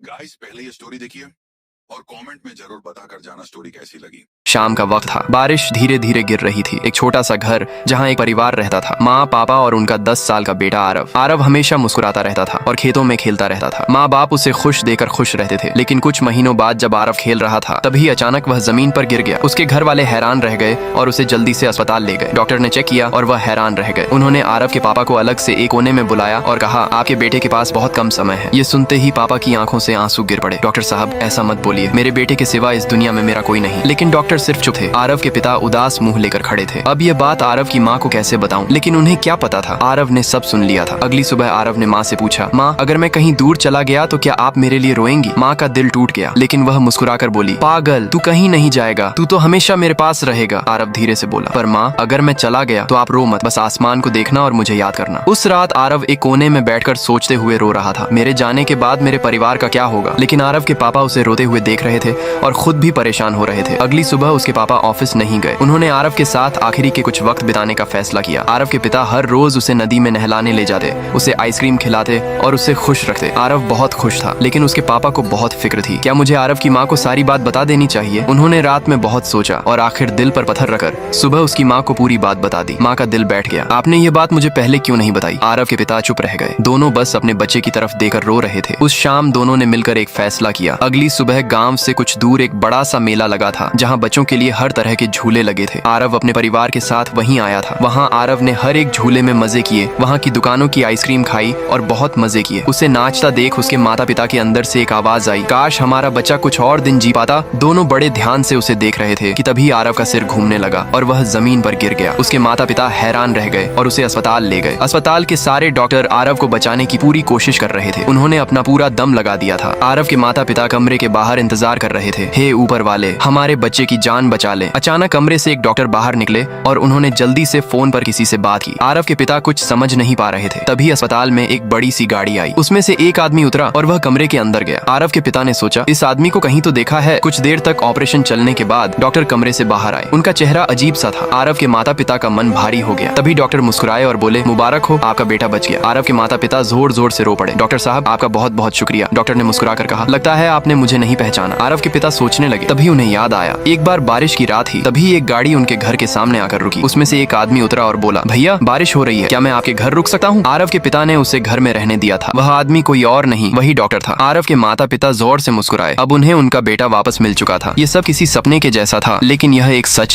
Guys पहले ये story देखिए और कमेंट में जरूर बताकर जाना स्टोरी कैसी लगी। शाम का वक्त था। बारिश धीरे धीरे गिर रही थी। एक छोटा सा घर जहाँ एक परिवार रहता था, माँ, पापा और उनका 10 साल का बेटा आरव। आरव हमेशा मुस्कुराता रहता था और खेतों में खेलता रहता था। माँ बाप उसे खुश देकर खुश रहते थे। लेकिन कुछ महीनों बाद जब आरव खेल रहा था, तभी अचानक वह जमीन पर गिर गया। उसके घर वाले हैरान रह गए और उसे जल्दी से अस्पताल ले गए। डॉक्टर ने चेक किया और वह हैरान रह गए। उन्होंने आरव के पापा को अलग से एक कोने में बुलाया और कहा, आपके बेटे के पास बहुत कम समय है। ये सुनते ही पापा की आंखों से आंसू गिर पड़े। डॉक्टर साहब, ऐसा मत बोलिए, मेरे बेटे के सिवा इस दुनिया में मेरा कोई नहीं। लेकिन डॉक्टर सिर्फ चुप थे। आरव के पिता उदास मुंह लेकर खड़े थे। अब ये बात आरव की माँ को कैसे बताऊं? लेकिन उन्हें क्या पता था, आरव ने सब सुन लिया था। अगली सुबह आरव ने माँ से पूछा, माँ, अगर मैं कहीं दूर चला गया तो क्या आप मेरे लिए रोएंगी? माँ का दिल टूट गया, लेकिन वह मुस्कुराकर बोली, पागल, तू कहीं नहीं जाएगा, तू तो हमेशा मेरे पास रहेगा। आरव धीरे से बोला, पर माँ, अगर मैं चला गया तो आप रो मत, बस आसमान को देखना और मुझे याद करना। उस रात आरव एक कोने में बैठकर सोचते हुए रो रहा था, मेरे जाने के बाद मेरे परिवार का क्या होगा? लेकिन आरव के पापा उसे रोते हुए देख रहे थे और खुद भी परेशान हो रहे थे। अगली सुबह उसके पापा ऑफिस नहीं गए। उन्होंने आरव के साथ आखिरी के कुछ वक्त बिताने का फैसला किया। आरव के पिता हर रोज उसे नदी में नहलाने ले जाते, उसे आइसक्रीम खिलाते और उसे खुश रखते। आरव बहुत खुश था, लेकिन उसके पापा को बहुत फिक्र थी। क्या मुझे आरव की माँ को सारी बात बता देनी चाहिए? उन्होंने रात में बहुत सोचा और आखिर दिल पर पत्थर रखकर सुबह उसकी माँ को पूरी बात बता दी। माँ का दिल बैठ गया। आपने ये बात मुझे पहले क्यों नहीं बताई? आरव के पिता चुप रह गए। दोनों बस अपने बच्चे की तरफ देकर रो रहे थे। उस शाम दोनों ने मिलकर एक फैसला किया। अगली सुबह गांव से कुछ दूर एक बड़ा सा मेला लगा था, जहाँ बच्चों के लिए हर तरह के झूले लगे थे। आरव अपने परिवार के साथ वहीं आया था। वहाँ आरव ने हर एक झूले में मजे किए, वहाँ की दुकानों की आइसक्रीम खाई और बहुत मजे किए। उसे नाचता देख उसके माता पिता के अंदर से एक आवाज आई, काश हमारा बच्चा कुछ और दिन जी पाता। दोनों बड़े ध्यान से उसे देख रहे थे कि तभी आरव का सिर घूमने लगा और वह जमीन पर गिर गया। उसके माता पिता हैरान रह गए और उसे अस्पताल ले गए। अस्पताल के सारे डॉक्टर आरव को बचाने की पूरी कोशिश कर रहे थे। उन्होंने अपना पूरा दम लगा दिया था। आरव के माता पिता कमरे के बाहर इंतजार कर रहे थे। हे ऊपर वाले, हमारे बच्चे की जान बचा ले। अचानक कमरे से एक डॉक्टर बाहर निकले और उन्होंने जल्दी से फोन पर किसी से बात की। आरव के पिता कुछ समझ नहीं पा रहे थे। तभी अस्पताल में एक बड़ी सी गाड़ी आई। उसमें से एक आदमी उतरा और वह कमरे के अंदर गया। आरव के पिता ने सोचा, इस आदमी को कहीं तो देखा है। कुछ देर तक ऑपरेशन चलने के बाद डॉक्टर कमरे से बाहर आए। उनका चेहरा अजीब सा था। आरव के माता पिता का मन भारी हो गया। तभी डॉक्टर मुस्कुराए और बोले, मुबारक हो, आपका बेटा बच गया। आरव के माता पिता जोर जोर से रो पड़े। डॉक्टर साहब, आपका बहुत बहुत शुक्रिया। डॉक्टर ने मुस्कुराकर कहा, लगता है आपने मुझे नहीं पहचाना। आरव के पिता सोचने लगे। तभी उन्हें याद आया, एक बार बारिश की रात थी। तभी एक गाड़ी उनके घर के सामने आकर रुकी। उसमें से एक आदमी उतरा और बोला, भैया, बारिश हो रही है, क्या मैं आपके घर रुक सकता हूँ? आरव के पिता ने उसे घर में रहने दिया था। वह आदमी कोई और नहीं, वही डॉक्टर था। आरव के माता पिता जोर से मुस्कुराए। अब उन्हें उनका बेटा वापस मिल चुका था। ये सब किसी सपने के जैसा था, लेकिन यह एक सच था।